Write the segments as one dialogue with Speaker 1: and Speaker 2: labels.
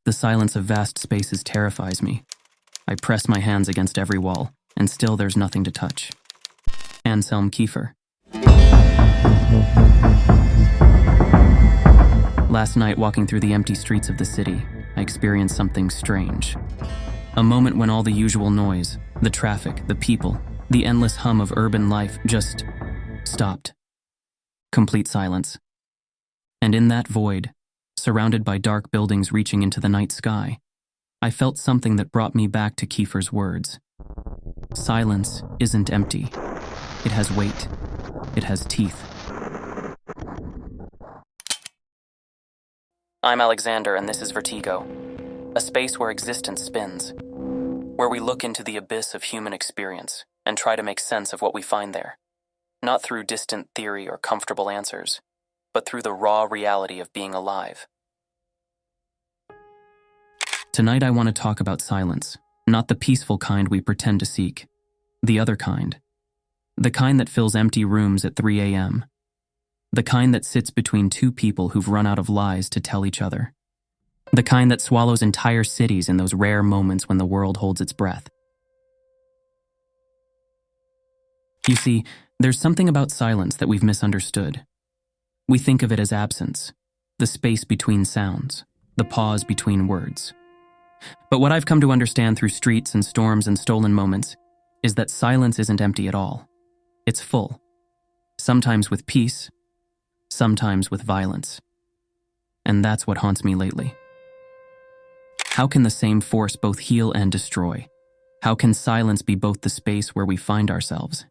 Speaker 1: The silence of vast spaces terrifies me. I press my hands against every wall, and still there's nothing to touch. Anselm Kiefer. Last night, walking through the empty streets of the city, I experienced something strange. A moment when all the usual noise, the traffic, the people, the endless hum of urban life just stopped. Complete silence. And in that void, surrounded by dark buildings reaching into the night sky, I felt something that brought me back to Kiefer's words. Silence isn't empty. It has weight. It has teeth. I'm Alexander, and this is Vertigo, a space where existence spins, where we look into the abyss of human experience and try to make sense of what we find there, not through distant theory or comfortable answers, but through the raw reality of being alive. Tonight I want to talk about silence, not the peaceful kind we pretend to seek, the other kind. The kind that fills empty rooms at 3 a.m. The kind that sits between two people who've run out of lies to tell each other. The kind that swallows entire cities in those rare moments when the world holds its breath. You see, there's something about silence that we've misunderstood. We think of it as absence, the space between sounds, the pause between words. But what I've come to understand through streets and storms and stolen moments is that silence isn't empty at all. It's full, sometimes with peace, sometimes with violence. And that's what haunts me lately. How can the same force both heal and destroy? How can silence be both the space where we find ourselves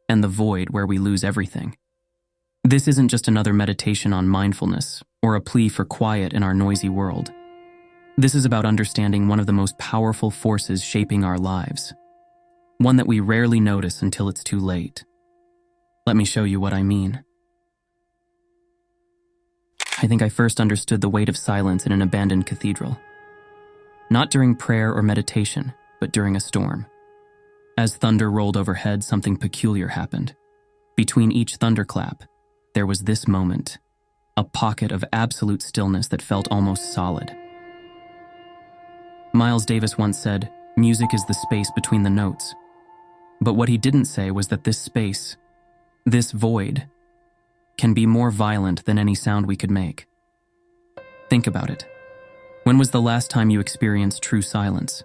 Speaker 1: and the void where we lose everything? This isn't just another meditation on mindfulness or a plea for quiet in our noisy world. This is about understanding one of the most powerful forces shaping our lives, one that we rarely notice until it's too late. Let me show you what I mean. I think I first understood the weight of silence in an abandoned cathedral. Not during prayer or meditation, but during a storm. As thunder rolled overhead, something peculiar happened. Between each thunderclap, there was this moment, a pocket of absolute stillness that felt almost solid. Miles Davis once said, "Music is the space between the notes." But what he didn't say was that this space, this void, can be more violent than any sound we could make. Think about it. When was the last time you experienced true silence?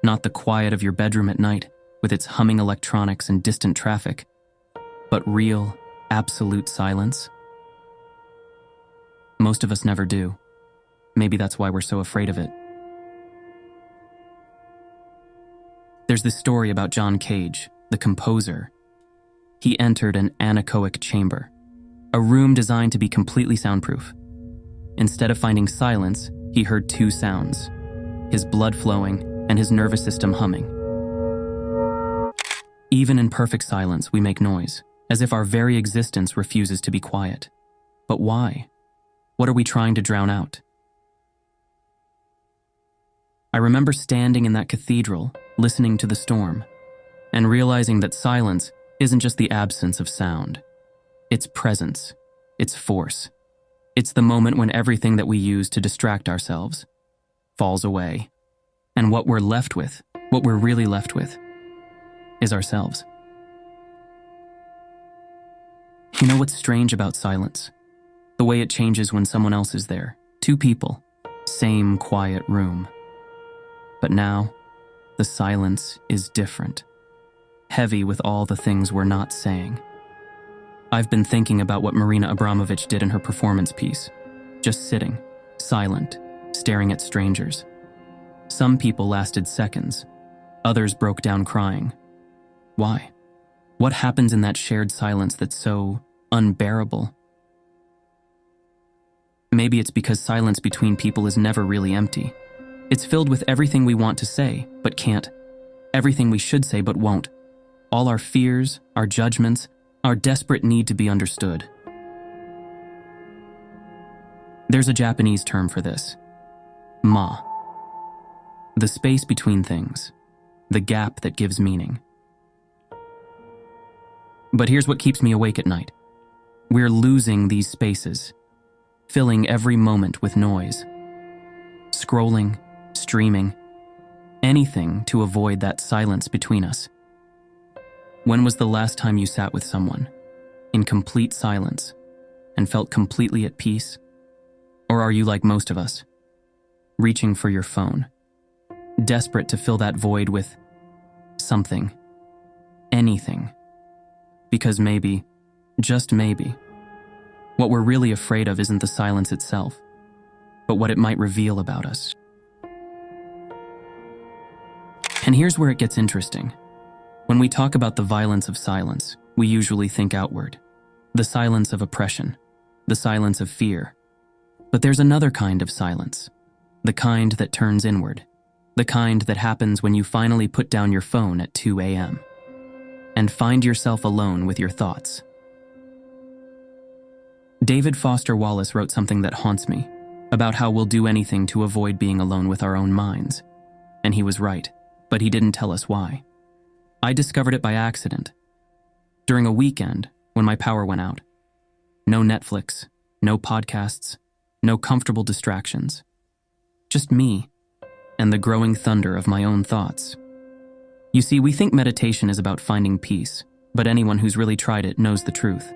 Speaker 1: Not the quiet of your bedroom at night, with its humming electronics and distant traffic, but real, absolute silence? Most of us never do. Maybe that's why we're so afraid of it. There's this story about John Cage, the composer. He entered an anechoic chamber, a room designed to be completely soundproof. Instead of finding silence, he heard two sounds, his blood flowing and his nervous system humming. Even in perfect silence, we make noise, as if our very existence refuses to be quiet. But why? What are we trying to drown out? I remember standing in that cathedral, listening to the storm, and realizing that silence isn't just the absence of sound. It's presence, it's force. It's the moment when everything that we use to distract ourselves falls away. And what we're left with, what we're really left with, is ourselves. You know what's strange about silence? The way it changes when someone else is there. Two people, same quiet room. But now, the silence is different. Heavy with all the things we're not saying. I've been thinking about what Marina Abramovich did in her performance piece. Just sitting, silent, staring at strangers. Some people lasted seconds. Others broke down crying. Why? What happens in that shared silence that's so unbearable? Maybe it's because silence between people is never really empty. It's filled with everything we want to say, but can't. Everything we should say, but won't. All our fears, our judgments, our desperate need to be understood. There's a Japanese term for this. Ma. The space between things. The gap that gives meaning. But here's what keeps me awake at night. We're losing these spaces, filling every moment with noise. scrolling, streaming, anything to avoid that silence between us. When was the last time you sat with someone, in complete silence, and felt completely at peace? Or are you like most of us, reaching for your phone, desperate to fill that void with something, anything? Because maybe, just maybe, what we're really afraid of isn't the silence itself, but what it might reveal about us. And here's where it gets interesting. When we talk about the violence of silence, we usually think outward. The silence of oppression, the silence of fear. But there's another kind of silence, the kind that turns inward, the kind that happens when you finally put down your phone at 2 a.m. and find yourself alone with your thoughts. David Foster Wallace wrote something that haunts me, about how we'll do anything to avoid being alone with our own minds. And he was right, but he didn't tell us why. I discovered it by accident. During a weekend, when my power went out. No Netflix, no podcasts, no comfortable distractions. Just me, and the growing thunder of my own thoughts. You see, we think meditation is about finding peace, but anyone who's really tried it knows the truth.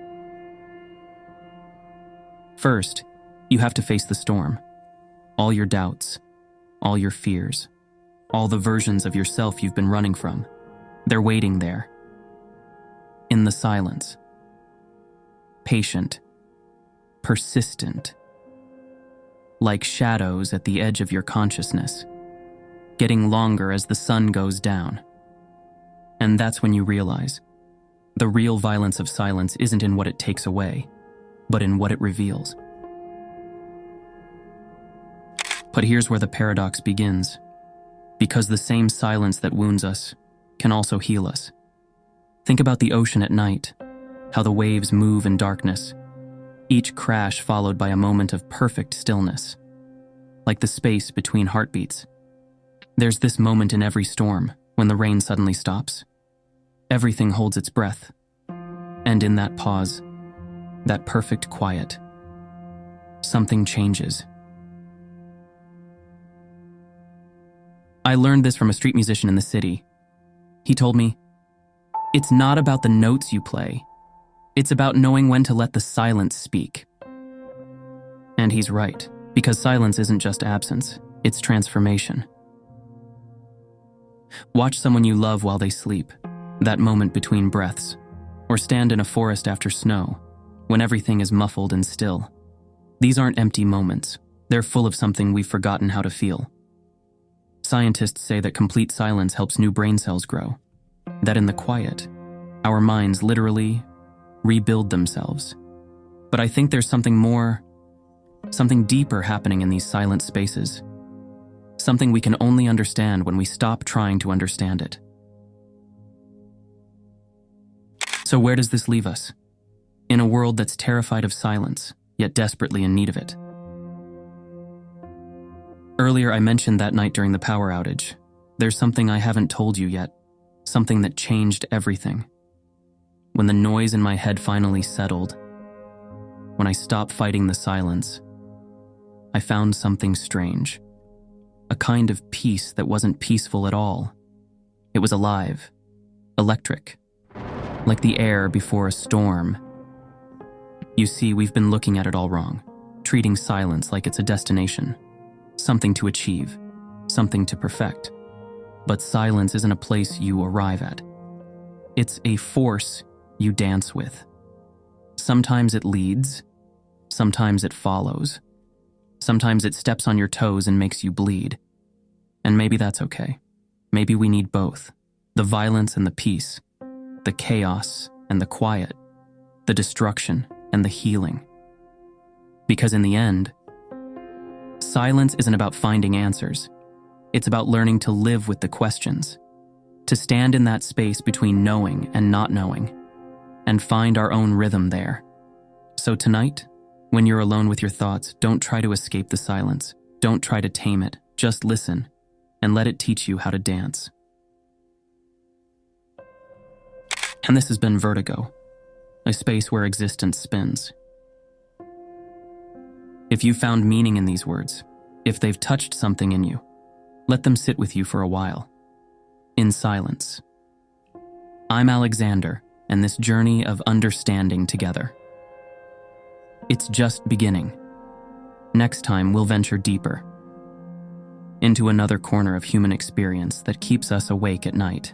Speaker 1: First, you have to face the storm. All your doubts, all your fears, all the versions of yourself you've been running from. They're waiting there. In the silence. Patient. Persistent. Like shadows at the edge of your consciousness. Getting longer as the sun goes down. And that's when you realize the real violence of silence isn't in what it takes away, but in what it reveals. But here's where the paradox begins. Because the same silence that wounds us can also heal us. Think about the ocean at night, how the waves move in darkness, each crash followed by a moment of perfect stillness, like the space between heartbeats. There's this moment in every storm when the rain suddenly stops. Everything holds its breath, and in that pause, that perfect quiet, something changes. I learned this from a street musician in the city. He told me, "It's not about the notes you play. It's about knowing when to let the silence speak." And he's right, because silence isn't just absence, it's transformation. Watch someone you love while they sleep, that moment between breaths, or stand in a forest after snow, when everything is muffled and still. These aren't empty moments. They're full of something we've forgotten how to feel. Scientists say that complete silence helps new brain cells grow, that in the quiet, our minds literally rebuild themselves. But I think there's something more, something deeper happening in these silent spaces, something we can only understand when we stop trying to understand it. So where does this leave us? In a world that's terrified of silence, yet desperately in need of it. Earlier I mentioned that night during the power outage. There's something I haven't told you yet, something that changed everything. When the noise in my head finally settled, when I stopped fighting the silence, I found something strange. A kind of peace that wasn't peaceful at all. It was alive, electric, like the air before a storm. You see, we've been looking at it all wrong, treating silence like it's a destination. Something to achieve, something to perfect. But silence isn't a place you arrive at. It's a force you dance with. Sometimes it leads, sometimes it follows. Sometimes it steps on your toes and makes you bleed. And maybe that's okay. Maybe we need both. The violence and the peace. The chaos and the quiet. The destruction and the healing. Because in the end, silence isn't about finding answers. It's about learning to live with the questions, to stand in that space between knowing and not knowing, and find our own rhythm there. So tonight, when you're alone with your thoughts, don't try to escape the silence. Don't try to tame it. Just listen and let it teach you how to dance. And this has been Vertigo, a space where existence spins. If you found meaning in these words, If they've touched something in you, let them sit with you for a while, in silence. I'm Alexander, and this journey of understanding together. It's just beginning. Next time, we'll venture deeper, into another corner of human experience that keeps us awake at night.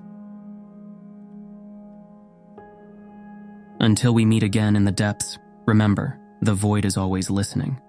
Speaker 1: Until we meet again in the depths, remember, the void is always listening.